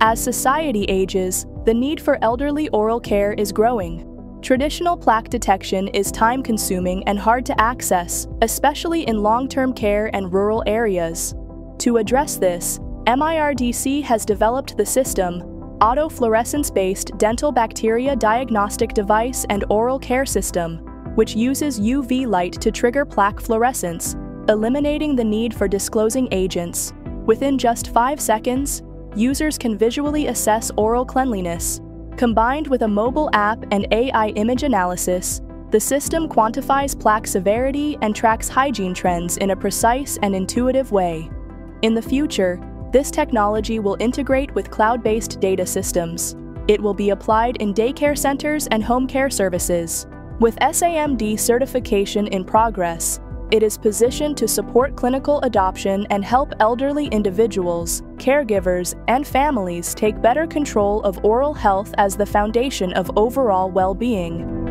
As society ages, the need for elderly oral care is growing. Traditional plaque detection is time-consuming and hard to access, especially in long-term care and rural areas. To address this, MIRDC has developed the system, Autofluorescence-based dental bacteria diagnostic device and oral care system, which uses UV light to trigger plaque fluorescence, eliminating the need for disclosing agents. Within just 5 seconds, users can visually assess oral cleanliness. Combined with a mobile app and AI image analysis, the system quantifies plaque severity and tracks hygiene trends in a precise and intuitive way. In the future, this technology will integrate with cloud-based data systems. It will be applied in daycare centers and home care services. With SAMD certification in progress, it is positioned to support clinical adoption and help elderly individuals, caregivers, and families take better control of oral health as the foundation of overall well-being.